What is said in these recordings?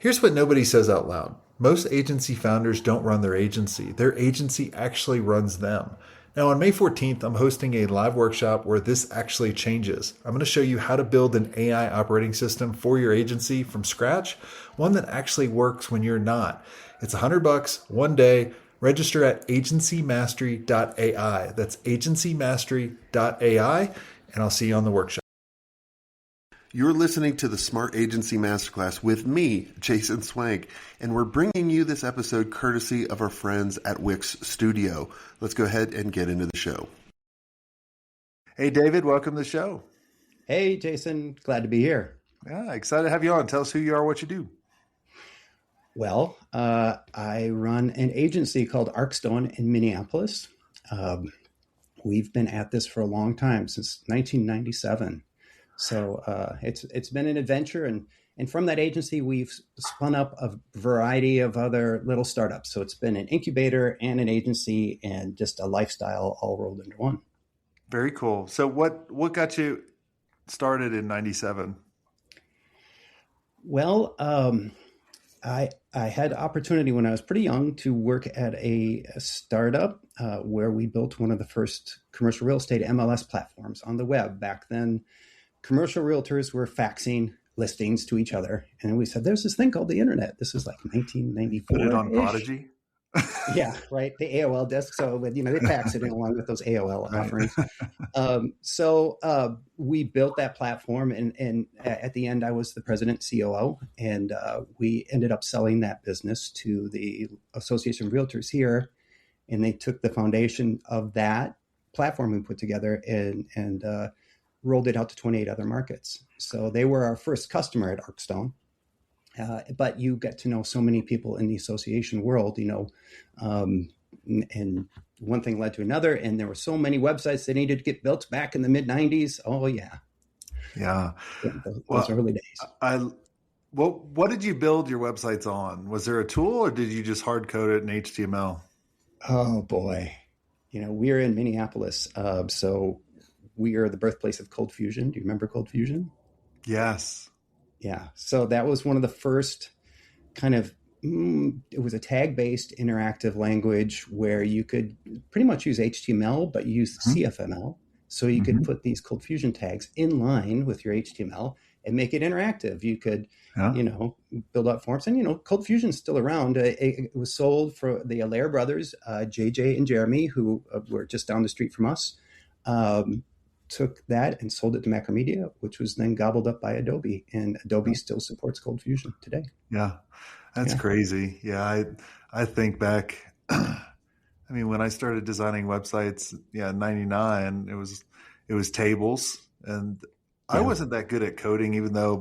Here's what nobody says out loud. Most agency founders don't run their agency actually runs them. Now, on May 14th, I'm hosting a live workshop where this actually changes. I'm going to show you how to build an AI operating system for your agency from scratch, one that actually works when you're not. It's $100, one day. Register at agencymastery.ai. That's agencymastery.ai, and I'll see you on the workshop. You're listening to the Smart Agency Masterclass with me, Jason Swank, and we're bringing you this episode courtesy of our friends at Wix Studio. Let's go ahead and get into the show. Hey, David, welcome to the show. Hey, Jason, glad to be here. Yeah, excited to have you on. Tell us who you are, what you do. Well, I run an agency called Arcstone in Minneapolis. We've been at this for a long time, since 1997. So it's been an adventure, and from that agency, we've spun up a variety of other little startups. So it's been an incubator and an agency and just a lifestyle all rolled into one. Very cool. So what got you started in 97? Well, I had opportunity when I was pretty young to work at a startup where we built one of the first commercial real estate MLS platforms on the web. Back then, commercial realtors were faxing listings to each other. And we said, there's this thing called the internet. This was like 1994. Put it on Prodigy? Yeah, right. The AOL disk. So, they fax it in along with those AOL offerings. So we built that platform. And at the end, I was the president COO. And we ended up selling that business to the Association of Realtors here. And they took the foundation of that platform we put together and rolled it out to 28 other markets. So they were our first customer at Arcstone. But you get to know so many people in the association world, and one thing led to another. And there were so many websites that needed to get built back in the mid 90s. Oh, yeah. Yeah. Those early days. What did you build your websites on? Was there a tool, or did you just hard code it in HTML? Oh, boy. We're in Minneapolis. So we are the birthplace of Cold Fusion. Do you remember Cold Fusion? Yes. Yeah. So that was one of the first kind of, it was a tag-based interactive language where you could pretty much use HTML, but use CFML. So you could put these Cold Fusion tags in line with your HTML and make it interactive. You could, build out forms. And, Cold Fusion's still around. It was sold for the Allaire brothers, JJ and Jeremy, who were just down the street from us. Took that and sold it to Macromedia, which was then gobbled up by Adobe, and Adobe still supports Cold Fusion today. Yeah, that's crazy. Yeah, I think back. When I started designing websites, in 99, it was tables, and I wasn't that good at coding, even though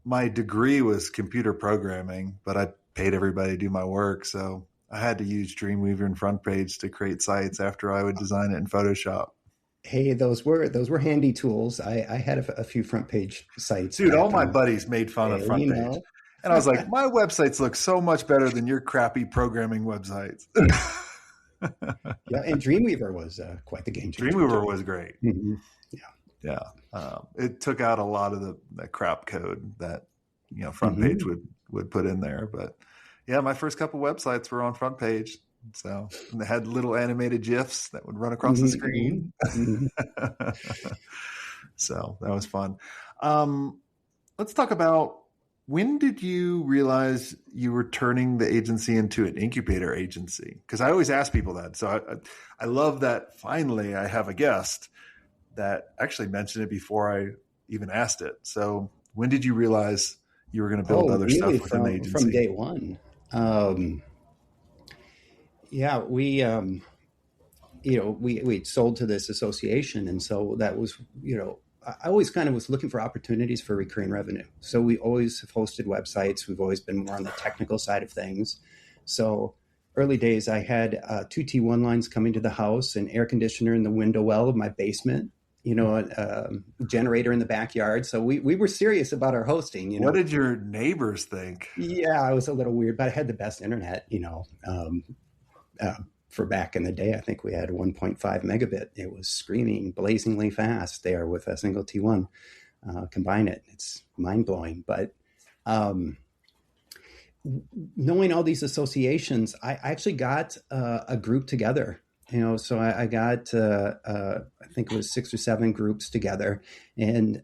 my degree was computer programming, but I paid everybody to do my work, so I had to use Dreamweaver and FrontPage to create sites after I would design it in Photoshop. Hey, those were handy tools. I had a few front page sites. Dude, all my buddies made fun of front page. And I was like, my websites look so much better than your crappy programming websites. Yeah, and Dreamweaver was quite the game changer. Dreamweaver was great. Mm-hmm. Yeah. It took out a lot of the crap code that front page would put in there. But yeah, my first couple websites were on front page. So they had little animated GIFs that would run across the screen. So that was fun. Let's talk about, when did you realize you were turning the agency into an incubator agency? Because I always ask people that. So I love that finally I have a guest that actually mentioned it before I even asked it. So when did you realize you were going to build other stuff within the agency? From day one. Yeah, we sold to this association. And so that was, I always kind of was looking for opportunities for recurring revenue. So we always have hosted websites. We've always been more on the technical side of things. So early days, I had 2 T1 lines coming to the house, an air conditioner in the window well of my basement, a generator in the backyard. So we were serious about our hosting. What did your neighbors think? Yeah, I was a little weird, but I had the best internet, for back in the day. I think we had 1.5 megabit. It was screaming blazingly fast there with a single T1. Combine it, it's mind blowing. But knowing all these associations, I actually got a group together. So I got I think it was 6 or 7 groups together, and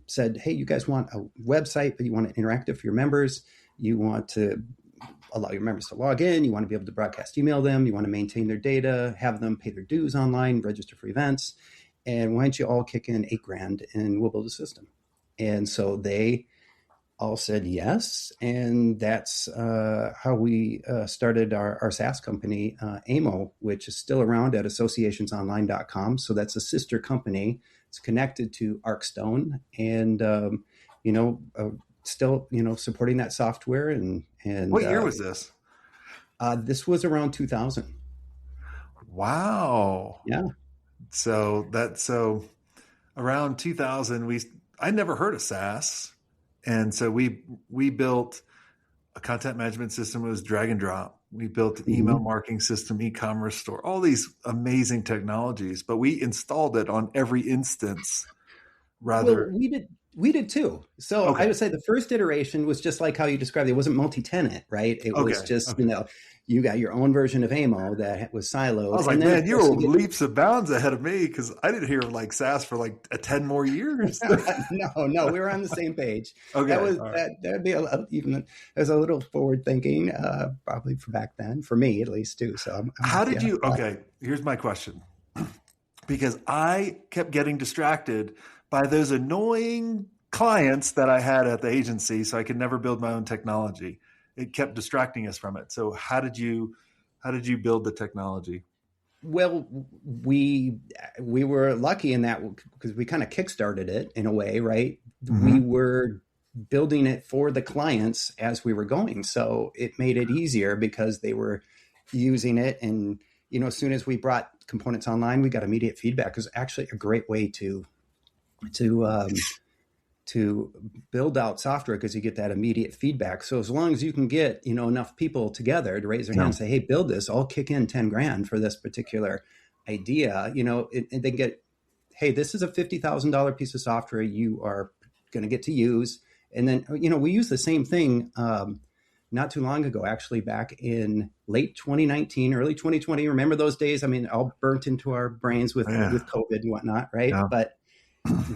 said, "Hey, you guys want a website, but you want it interactive for your members. You want to allow your members to log in. You want to be able to broadcast email them. You want to maintain their data, have them pay their dues online, register for events. And why don't you all kick in $8,000 and we'll build a system?" And so they all said yes. And that's how we started our SaaS company, AMO, which is still around at associationsonline.com. So that's a sister company. It's connected to Arcstone, and, still, supporting that software. And What year was this? This was around 2000. Wow. Yeah. So around 2000, I never heard of SaaS. And so we built a content management system. It was drag and drop. We built an email marketing system, e-commerce store, all these amazing technologies, but we installed it on every instance rather. Well, we did too. So Okay. I would say the first iteration was just like how you described it. It wasn't multi-tenant, right? It was just, you got your own version of AMO that was siloed. I was like, man, you were leaps and bounds ahead of me, because I didn't hear like SaaS for like 10 more years. No, we were on the same page. Okay, that'd be there's a little forward thinking, probably for back then, for me at least too. So how did you? Okay, here's my question, because I kept getting distracted by those annoying clients that I had at the agency, so I could never build my own technology. It kept distracting us from it. So how did you build the technology? Well, we were lucky in that, because we kind of kickstarted it in a way, right? Mm-hmm. We were building it for the clients as we were going. So it made it easier because they were using it. And, as soon as we brought components online, we got immediate feedback. It was actually a great way to build out software, because you get that immediate feedback. So as long as you can get, enough people together to raise their hand and say, "Hey, build this, I'll kick in $10,000 for this particular idea," and they get, "Hey, this is a $50,000 piece of software you are going to get to use." And then, we used the same thing not too long ago, actually back in late 2019, early 2020. Remember those days? I mean, all burnt into our brains with COVID and whatnot, right? Yeah. But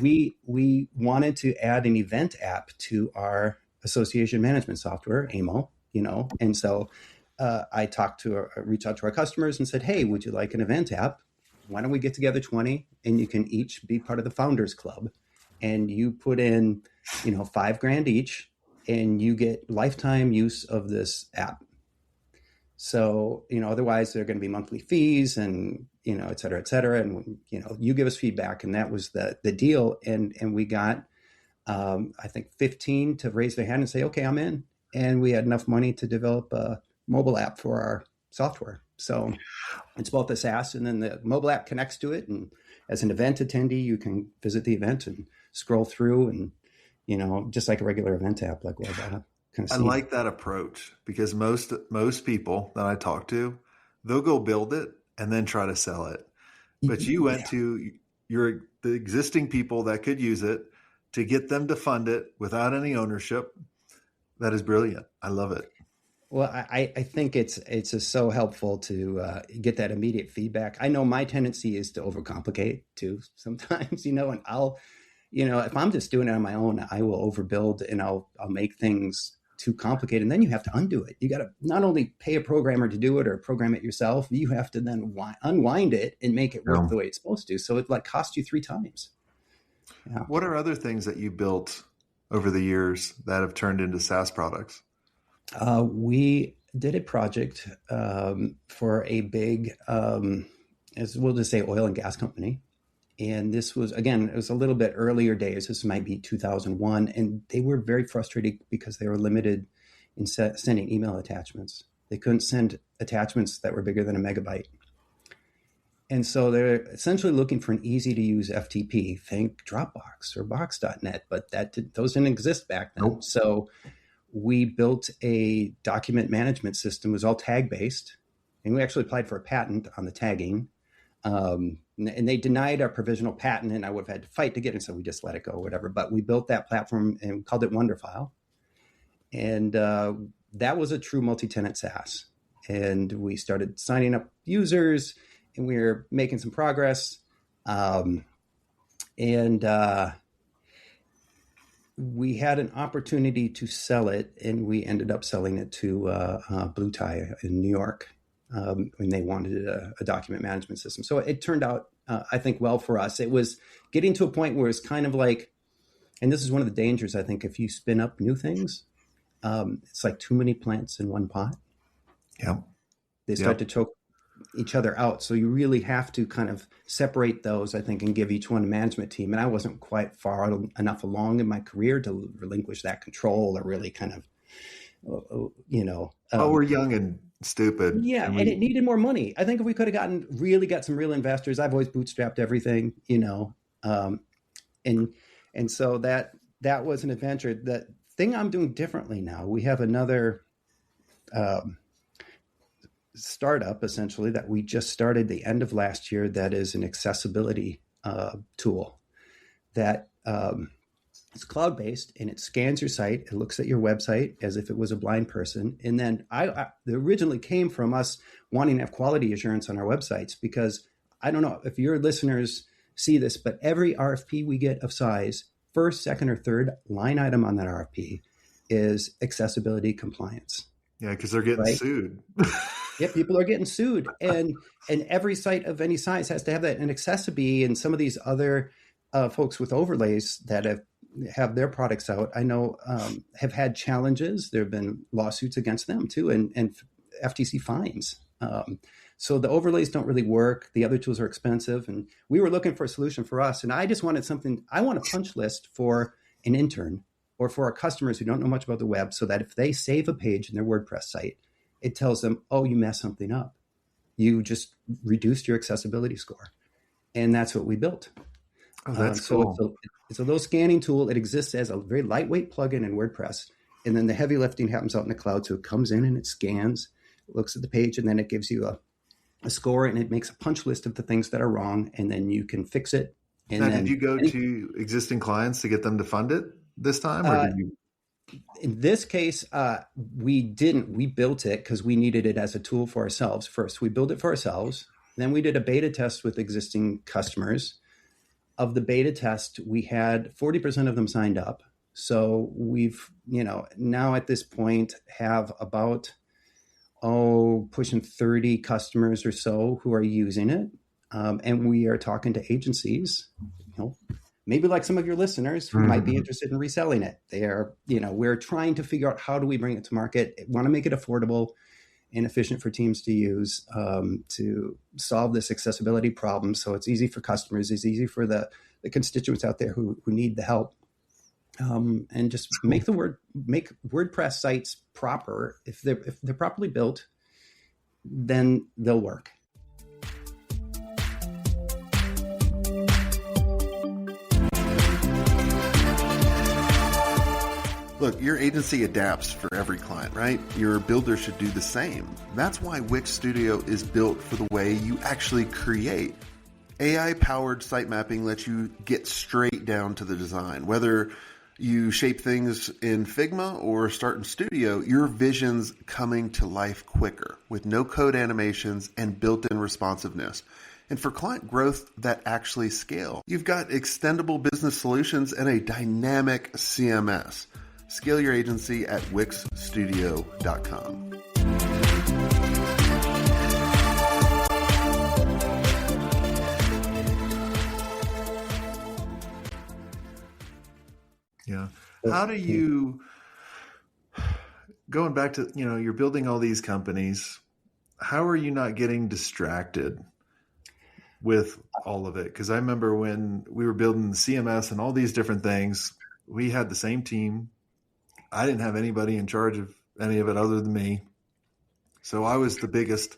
we wanted to add an event app to our association management software, AMO, and so I reached out to our customers and said, "Hey, would you like an event app? Why don't we get together 20 and you can each be part of the Founders Club, and you put in, $5,000 each, and you get lifetime use of this app." So, otherwise there are going to be monthly fees and, et cetera, et cetera. And, you give us feedback, and that was the deal. And we got, I think 15 to raise their hand and say, "Okay, I'm in." And we had enough money to develop a mobile app for our software. So it's both the SaaS, and then the mobile app connects to it. And as an event attendee, you can visit the event and scroll through, and, just like a regular event app, like what kind of. I like that approach, because most people that I talk to, they'll go build it and then try to sell it. But you went to the existing people that could use it to get them to fund it without any ownership. That is brilliant. I love it. Well, I think it's just so helpful to get that immediate feedback. I know my tendency is to overcomplicate too sometimes, and I'll, if I'm just doing it on my own, I will overbuild, and I'll make things too complicated. And then you have to undo it. You got to not only pay a programmer to do it or program it yourself, you have to then unwind it and make it work the way it's supposed to. So it costs you 3 times. Yeah. What are other things that you built over the years that have turned into SaaS products? We did a project for a big, as we'll just say, oil and gas company. And this was, again, it was a little bit earlier days. This might be 2001. And they were very frustrated because they were limited in sending email attachments. They couldn't send attachments that were bigger than a megabyte. And so they're essentially looking for an easy to use FTP. Think Dropbox or Box.net, but those didn't exist back then. Nope. So we built a document management system. It was all tag based. And we actually applied for a patent on the tagging. And they denied our provisional patent, and I would have had to fight to get it. So we just let it go or whatever. But we built that platform and called it Wonderfile. And that was a true multi-tenant SaaS. And we started signing up users, and we were making some progress. And we had an opportunity to sell it, and we ended up selling it to Blue Tie in New York when they wanted a document management system. So it turned out, I think, well for us. It was getting to a point where it's kind of like, and this is one of the dangers, I think, if you spin up new things, it's like too many plants in one pot. Yeah. They start to choke each other out. So you really have to kind of separate those, I think, and give each one a management team. And I wasn't quite far enough along in my career to relinquish that control or really kind of, we're young and stupid. Yeah. And it needed more money. I think if we could have got some real investors, I've always bootstrapped everything, and so that was an adventure. The thing I'm doing differently now, we have another startup essentially that we just started the end of last year that is an accessibility tool that it's cloud-based, and it scans your site. It looks at your website as if it was a blind person. And then it originally came from us wanting to have quality assurance on our websites, because I don't know if your listeners see this, but every RFP we get of size, first, second, or third line item on that RFP is accessibility compliance. Yeah, because they're getting sued. Yeah, people are getting sued, and every site of any size has to have that. And Accessibility and some of these other folks with overlays that have their products out, I know, have had challenges. There have been lawsuits against them too, and FTC fines. So the overlays don't really work. The other tools are expensive, and we were looking for a solution for us. And I just wanted something. I want a punch list for an intern or for our customers who don't know much about the web, so that if they save a page in their WordPress site, it tells them, oh, you messed something up. You just reduced your accessibility score. And that's what we built. Oh, that's cool. So it's a little scanning tool. It exists as a very lightweight plugin in WordPress. And then the heavy lifting happens out in the cloud. So it comes in and it scans, looks at the page, and then it gives you a score, and it makes a punch list of the things that are wrong. And then you can fix it. And now, did you go to existing clients to get them to fund it this time? Or did you? In this case, we didn't. We built it because we needed it as a tool for ourselves first. We built it for ourselves. Then we did a beta test with existing customers. Of the beta test, we had 40% of them signed up. So we've, now at this point have about, pushing 30 customers or so who are using it. And we are talking to agencies, maybe like some of your listeners who might be interested in reselling it. They are, we're trying to figure out how do we bring it to market, want to make it affordable and efficient for teams to use to solve this accessibility problem. So it's easy for customers, it's easy for the constituents out there who need the help. And just make WordPress sites proper. If they're properly built, then they'll work. Look, your agency adapts for every client, right? Your builder should do the same. That's why Wix Studio is built for the way you actually create. AI-powered site mapping lets you get straight down to the design. Whether you shape things in Figma or start in Studio, your vision's coming to life quicker with no-code animations and built-in responsiveness. And for client growth that actually scale, you've got extendable business solutions and a dynamic CMS. Scale your agency at wixstudio.com. Yeah. How do you, going back to, you're building all these companies, how are you not getting distracted with all of it? Because I remember when we were building the CMS and all these different things, we had the same team. I didn't have anybody in charge of any of it other than me. So I was the biggest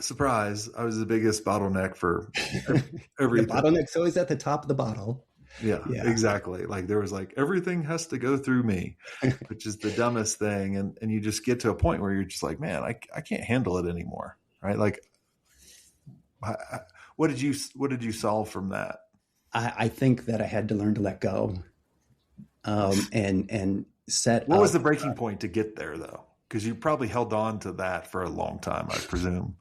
surprise. I was the biggest bottleneck for everything. The bottleneck's always at the top of the bottle. Yeah, exactly. Like there was everything has to go through me, which is the dumbest thing. And you just get to a point where you're just like, man, I can't handle it anymore. Right. Like, what did you solve from that? I think that I had to learn to let go. And set What up. was the breaking point to get there, though? Because you probably held on to that for a long time, I presume.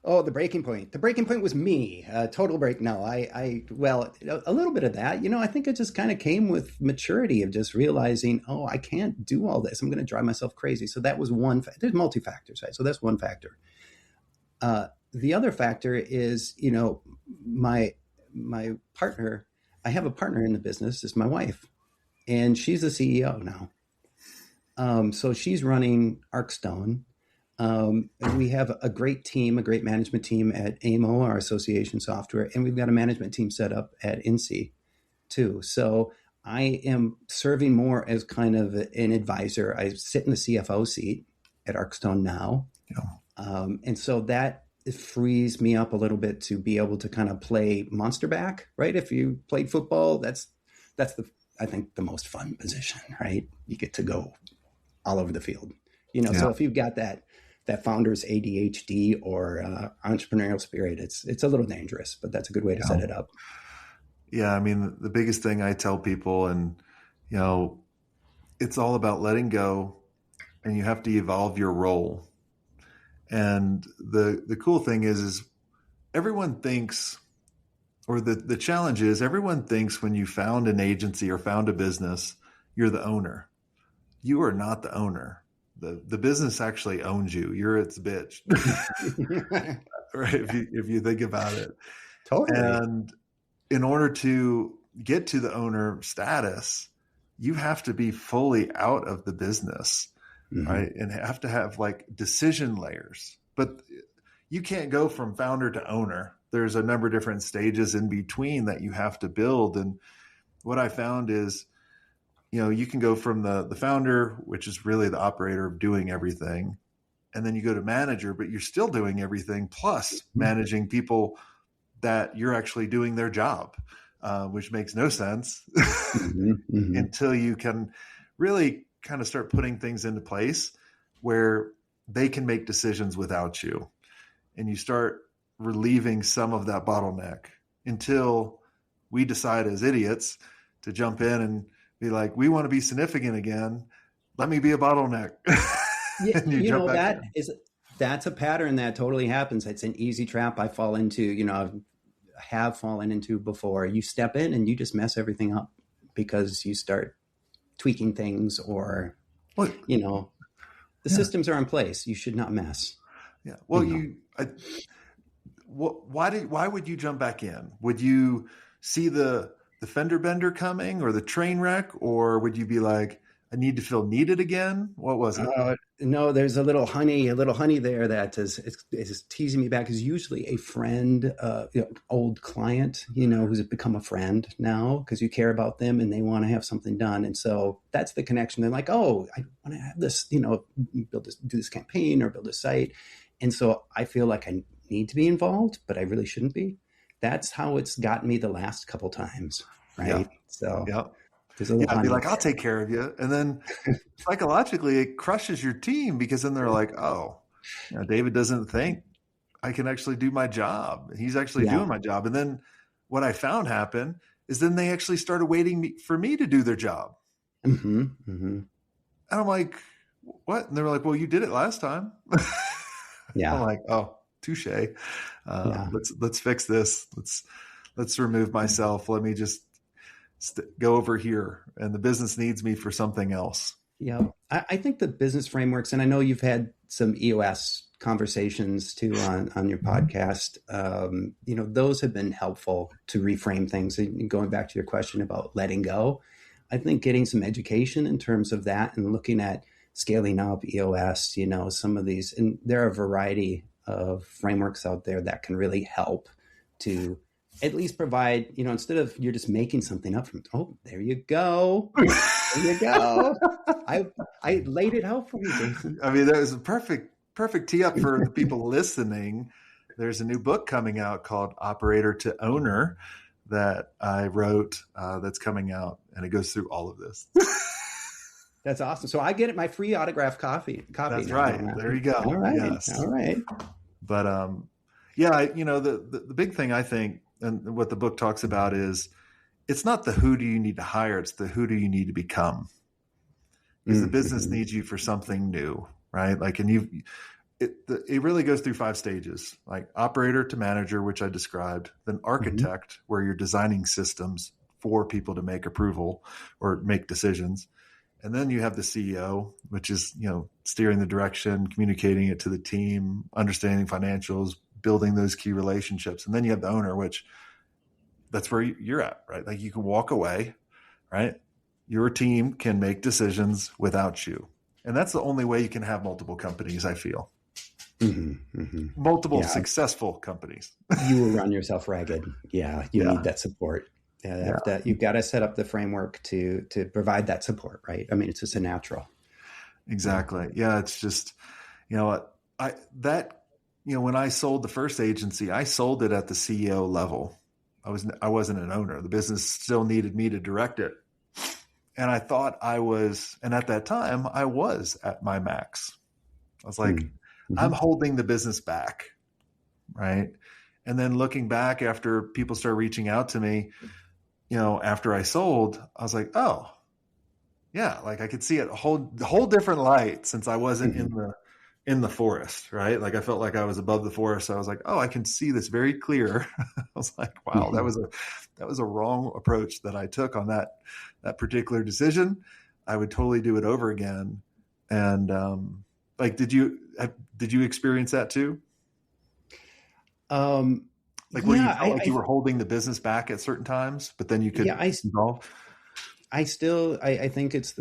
Oh, the breaking point. The breaking point was me. Total break. No, well, a little bit of that. I think it just kind of came with maturity of just realizing, oh, I can't do all this. I'm going to drive myself crazy. So that was one. There's multi-factors, right? So that's one factor. The other factor is, my partner. I have a partner in the business. Is my wife, and she's the CEO now. So she's running Arcstone. We have a great team, a great management team at AMO, our association software, and we've got a management team set up at INSEE too. So I am serving more as kind of an advisor. I sit in the CFO seat at Arcstone now. Yeah. And so that frees me up a little bit to be able to kind of play monster back, right? If you played football, that's I think the most fun position, right? You get to go all over the field, So if you've got that founder's ADHD or entrepreneurial spirit, it's a little dangerous, but that's a good way to set it up. Yeah. I mean, the biggest thing I tell people, and, it's all about letting go, and you have to evolve your role. And the cool thing is everyone thinks, or the challenge is everyone thinks when you found an agency or found a business, you're the owner. You are not the owner. The business actually owns you. You're its bitch. Right. If you think about it. Totally. And in order to get to the owner status, you have to be fully out of the business, right? And have to have like decision layers. But you can't go from founder to owner. There's a number of different stages in between that you have to build. And what I found is, you can go from the founder, which is really the operator of doing everything. And then you go to manager, but you're still doing everything plus managing people that you're actually doing their job, which makes no sense until you can really kind of start putting things into place where they can make decisions without you. And you start relieving some of that bottleneck until we decide as idiots to jump in and be like, we want to be significant again. Let me be a bottleneck. That's a pattern that totally happens. It's an easy trap I fall into, have fallen into before. You step in and you just mess everything up because you start tweaking things or, the systems are in place. You should not mess. Yeah. Well, why would you jump back in? Would you see the fender bender coming or the train wreck, or would you be like, I need to feel needed again? What was it? No, there's a little honey there that is teasing me back. Is usually a friend, old client, who's become a friend now because you care about them and they want to have something done. And so that's the connection. They're like, oh, I want to have this, do this campaign or build a site. And so I feel like I need to be involved, but I really shouldn't be. That's how it's gotten me the last couple times, right? Yeah. So I'd be like, I'll take care of you. And then psychologically it crushes your team because then they're like, oh, David doesn't think I can actually do my job. He's actually doing my job. And then what I found happen is then they actually started waiting for me to do their job. And I'm like, what? And they were like, well, you did it last time. I'm like, oh, touche. Let's fix this. Let's remove myself. Let me just go over here. And the business needs me for something else. Yeah. I think the business frameworks, and I know you've had some EOS conversations too on your podcast. Those have been helpful to reframe things. And going back to your question about letting go, I think getting some education in terms of that and looking at scaling up EOS, some of these, and there are a variety of frameworks out there that can really help to at least provide, instead of you're just making something up from, oh, there you go. There you go. I laid it out for you, Jason. I mean, that was a perfect tee up for the people listening. There's a new book coming out called Operator to Owner that I wrote that's coming out, and it goes through all of this. That's awesome. So I get it, my free autographed copy. That's right. There you go. All right. Yes. All right. But the big thing I think, and what the book talks about is, it's not the who do you need to hire, it's the who do you need to become. because the business needs you for something new, right? Like, and it really goes through 5 stages, like operator to manager, which I described, then architect, where you're designing systems for people to make approval or make decisions. And then you have the CEO, which is, steering the direction, communicating it to the team, understanding financials, building those key relationships. And then you have the owner, which that's where you're at, right? Like, you can walk away, right? Your team can make decisions without you. And that's the only way you can have multiple companies, I feel. Multiple successful companies. You will run yourself ragged. Yeah. You need that support. You've got to set up the framework to provide that support, right? I mean, it's just a natural. Exactly. Yeah. It's just, when I sold the first agency, I sold it at the CEO level. I wasn't an owner. The business still needed me to direct it. And I thought and at that time I was at my max. I was like, I'm holding the business back. Right. And then looking back, after people started reaching out to me, after I sold, I was like, oh yeah, like I could see it a whole different light, since I wasn't in the forest, right? Like, I felt like I was above the forest. So I was like, oh, I can see this very clear. I was like, wow, that was a wrong approach that I took on that particular decision. I would totally do it over again. And did you experience that too? Where you felt like you were holding the business back at certain times, but then you could evolve? I think it's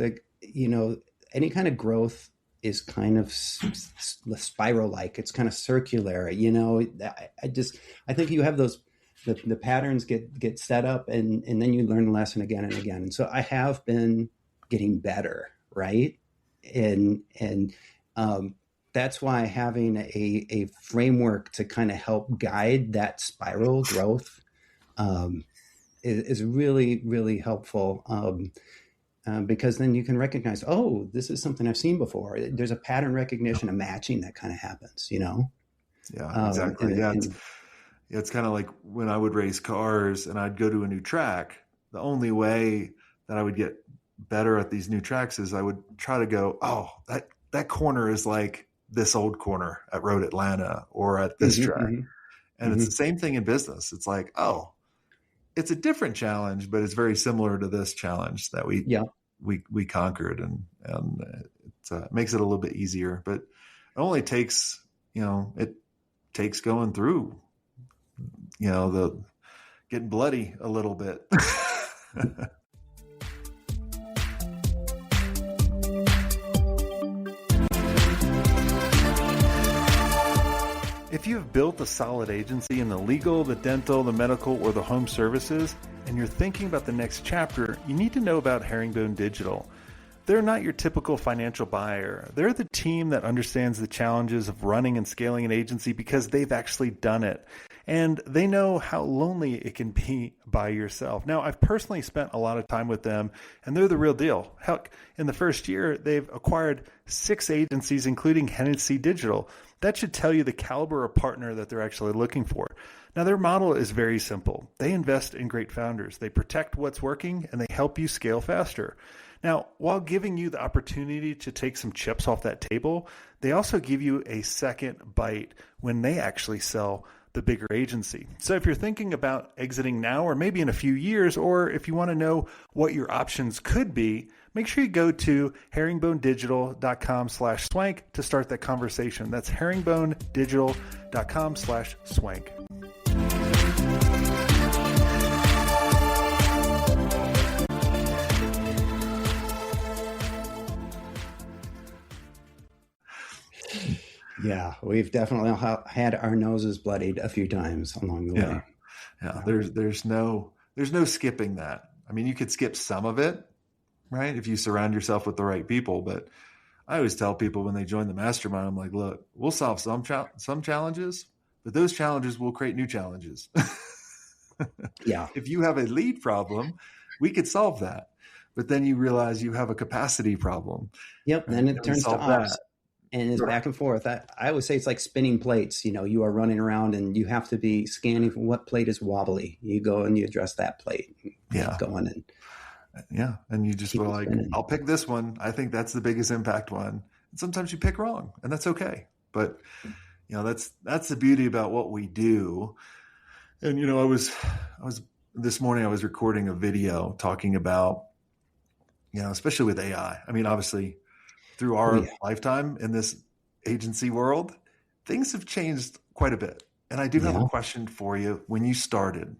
any kind of growth is kind of spiral-like. It's kind of circular. I think you have the patterns get set up, and then you learn the lesson again and again. And so I have been getting better, right? And that's why having a framework to kind of help guide that spiral growth is really, really helpful. Because then you can recognize, oh, this is something I've seen before. There's a pattern recognition, a matching that kind of happens, Yeah, exactly. It's kind of like when I would race cars and I'd go to a new track, the only way that I would get better at these new tracks is I would try to go, oh, that corner is like this old corner at Road Atlanta or at this track. And it's the same thing in business. It's like, oh, it's a different challenge, but it's very similar to this challenge that we conquered, and it makes it a little bit easier. But it only takes going through, the getting bloody a little bit. If you have built a solid agency in the legal, the dental, the medical, or the home services, and you're thinking about the next chapter, you need to know about Herringbone Digital. They're not your typical financial buyer. They're the team that understands the challenges of running and scaling an agency because they've actually done it. And they know how lonely it can be by yourself. Now, I've personally spent a lot of time with them, and they're the real deal. Heck, in the first year, they've acquired 6 agencies, including Hennessy Digital. That should tell you the caliber of partner that they're actually looking for. Now, their model is very simple. They invest in great founders. They protect what's working, and they help you scale faster. Now, while giving you the opportunity to take some chips off that table, they also give you a second bite when they actually sell the bigger agency. So if you're thinking about exiting now, or maybe in a few years, or if you want to know what your options could be, make sure you go to herringbonedigital.com/swank to start that conversation. That's herringbonedigital.com/swank. Yeah, we've definitely had our noses bloodied a few times along the way. Yeah. There's no skipping that. I mean, you could skip some of it, right, if you surround yourself with the right people. But I always tell people when they join the mastermind, I'm like, look, we'll solve some challenges, but those challenges will create new challenges. Yeah. If you have a lead problem, we could solve that. But then you realize you have a capacity problem. Yep. Then it turns to ops. And it's back and forth. I always say it's like spinning plates. You are running around and you have to be scanning for what plate is wobbly. You go and you address that plate. Yeah. Going in. Yeah. And you just Keep were it like, spinning. I'll pick this one. I think that's the biggest impact one. And sometimes you pick wrong, and that's okay. But that's the beauty about what we do. And I was this morning I was recording a video talking about, especially with AI. I mean, obviously through Oh our yeah. lifetime in this agency world, things have changed quite a bit. And I do have a Yeah. question for you. When you started,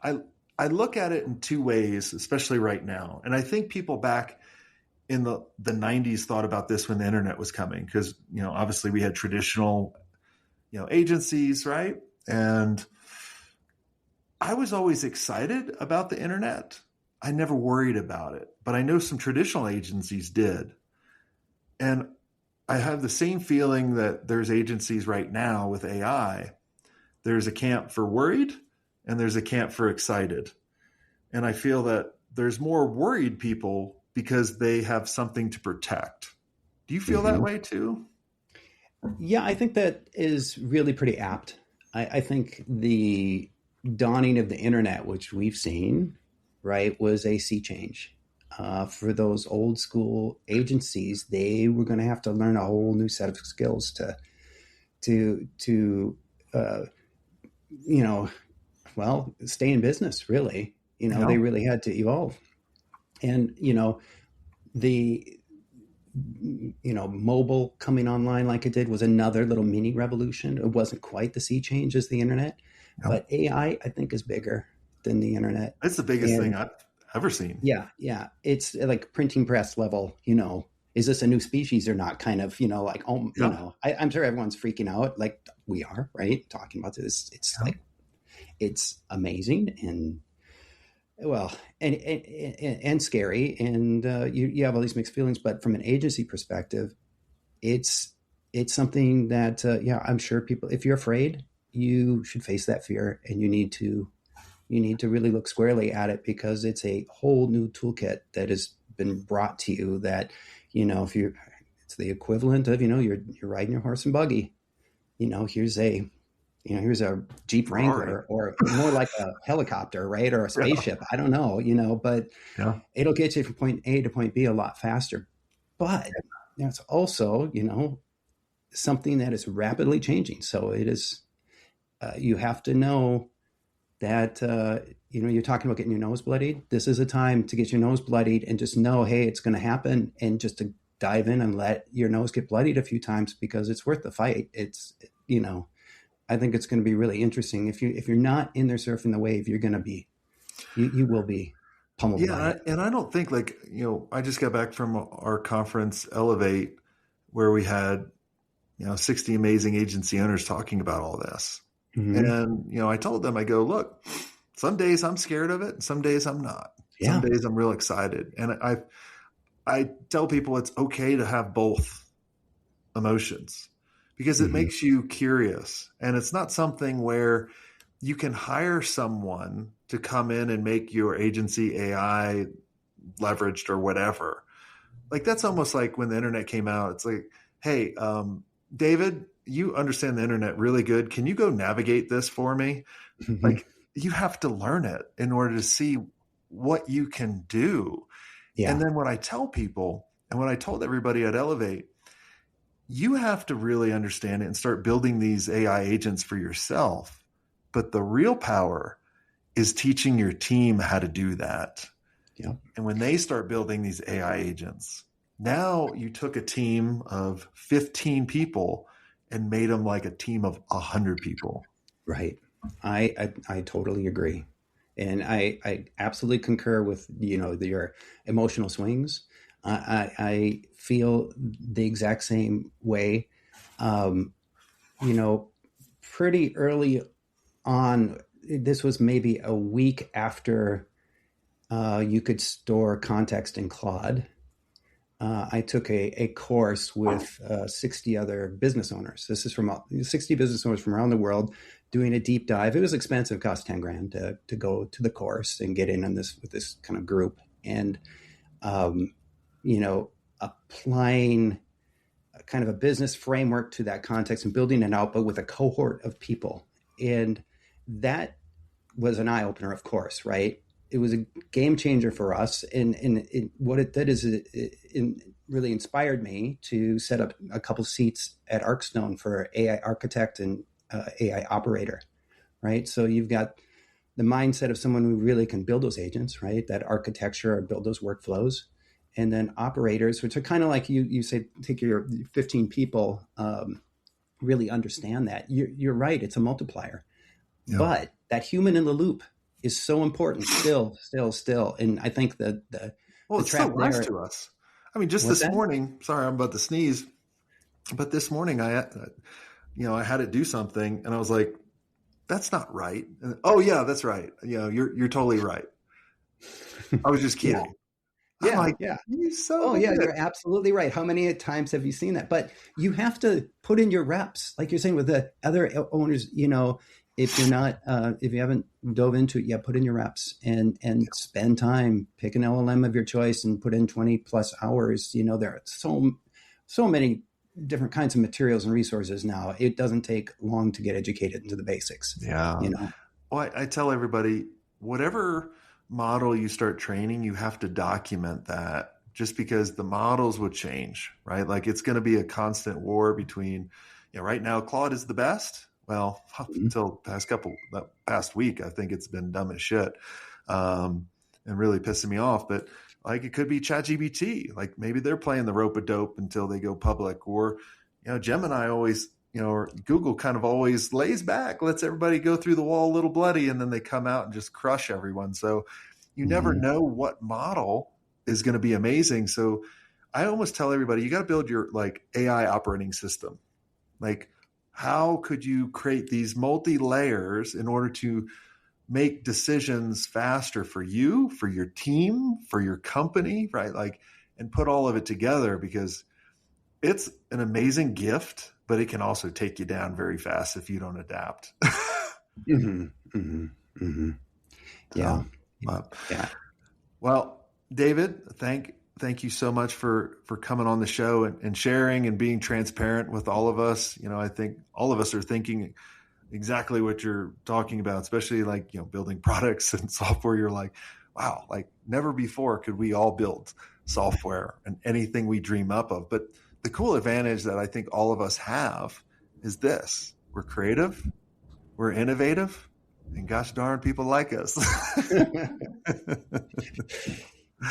I I look at it in two ways, especially right now. And I think people back in the 90s thought about this when the internet was coming, because obviously we had traditional agencies, right? And I was always excited about the internet. I never worried about it, but I know some traditional agencies did. And I have the same feeling that there's agencies right now with AI. There's a camp for worried and there's a camp for excited. And I feel that there's more worried people because they have something to protect. Do you feel that Hmm. way too? Yeah, I think that is really pretty apt. I think the dawning of the internet, which we've seen, right, was a sea change. For those old school agencies, they were going to have to learn a whole new set of skills to uh, you know, well, stay in business. Really, Yeah. they really had to evolve, and the mobile coming online like it did was another little mini revolution. It wasn't quite the sea change as the internet, Yeah. but AI, I think, is bigger than the internet. It's the biggest thing And I've ever seen. yeah, it's like printing press level. Is this a new species or not? Kind of, like, Yeah. I'm sure everyone's freaking out, like we are, right? Talking about this, it's Yeah. like it's amazing and well and scary, and you have all these mixed feelings. But from an agency perspective, it's it's something that yeah, I'm sure people, if you're afraid, you should face that fear, and you need to really look squarely at it, because it's a whole new toolkit that has been brought to you that if you it's the equivalent of you're riding your horse and buggy. Here's a Jeep Ferrari. Wrangler, or more like a helicopter, right? Or a Yeah. spaceship. I don't know, but Yeah. it'll get you from point A to point B a lot faster. But it's also, something that is rapidly changing. So it is, you have to know that, you're talking about getting your nose bloodied. This is a time to get your nose bloodied and just know, hey, it's going to happen. And just to dive in and let your nose get bloodied a few times, because it's worth the fight. I think it's going to be really interesting. If you're not in there surfing the wave, you're going to be, you will be pummeled by Yeah. it. And I don't think I just got back from our conference, Elevate, where we had, 60 amazing agency owners talking about all this. Mm-hmm. And, I told them, I go, look, some days I'm scared of it. And some days I'm not. Some Yeah. days I'm real excited. And I tell people it's okay to have both emotions, because it Mm-hmm. makes you curious. And it's not something where you can hire someone to come in and make your agency AI leveraged or whatever. Like, that's almost like when the internet came out. It's like, hey, David, you understand the internet really good. Can you go navigate this for me? Mm-hmm. Like, you have to learn it in order to see what you can do. And Yeah. then what I tell people, and what I told everybody at Elevate, you have to really understand it and start building these AI agents for yourself. But the real power is teaching your team how to do that. Yeah. And when they start building these AI agents, now you took a team of 15 people and made them like a team of 100 people. Right. I totally agree. And I absolutely concur with, your emotional swings. I feel the exact same way. Um, you know, Pretty early on, this was maybe a week after you could store context in Claude. I took a course with 60 other business owners. This is from 60 business owners from around the world doing a deep dive. It was expensive, cost 10 grand to go to the course and get in on this with this kind of group. And, um, applying a kind of a business framework to that context and building an output with a cohort of people. And that was an eye opener, of course, right? a game changer for us. And what it did is it really inspired me to set up a couple seats at Arcstone for AI architect and AI operator, right? So you've got the mindset of someone who really can build those agents, right? That architecture or build those workflows. And then operators, which are kind of like you say, take your 15 people, really understand that. You're right. It's a multiplier. Yeah. But that human in the loop is so important still. And I think that it's so nice to us. I mean, just this morning, sorry, I'm about to sneeze, but this morning I had to do something and I was like, that's not right. And, oh yeah, that's right. You're totally right. I was just kidding. Yeah. You're absolutely right. How many times have you seen that? But you have to put in your reps, like you're saying with the other owners. If you're not, if you haven't dove into it yet, put in your reps and spend time. Pick an LLM of your choice and put in 20 plus hours. There are so many different kinds of materials and resources now. It doesn't take long to get educated into the basics. Yeah. Well, I tell everybody, whatever model you start training, you have to document that, just because the models would change, right? Like it's going to be a constant war between, right now Claude is the best. Well, until the past week, I think it's been dumb as shit, and really pissing me off. But like it could be ChatGPT, like maybe they're playing the rope-a-dope until they go public, or Gemini always, or Google kind of always lays back, lets everybody go through the wall a little bloody, and then they come out and just crush everyone. So you never know what model is going to be amazing. So I almost tell everybody, you got to build your like AI operating system. Like, how could you create these multi-layers in order to make decisions faster for you, for your team, for your company, right? Like, and put all of it together, because it's an amazing gift, but it can also take you down very fast if you don't adapt. Yeah. Well, David, thank you so much for coming on the show and sharing and being transparent with all of us. I think all of us are thinking exactly what you're talking about, especially like, building products and software. You're like, wow, like never before could we all build software and anything we dream up of. But the cool advantage that I think all of us have is this: we're creative, we're innovative, and gosh darn, people like us.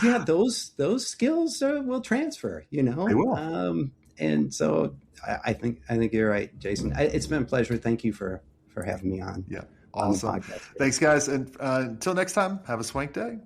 Yeah, those skills will transfer, They will. And so I think you're right, Jason. It's been a pleasure. Thank you for having me on. Yeah, awesome. On the podcast. Thanks, guys. And until next time, have a swank day.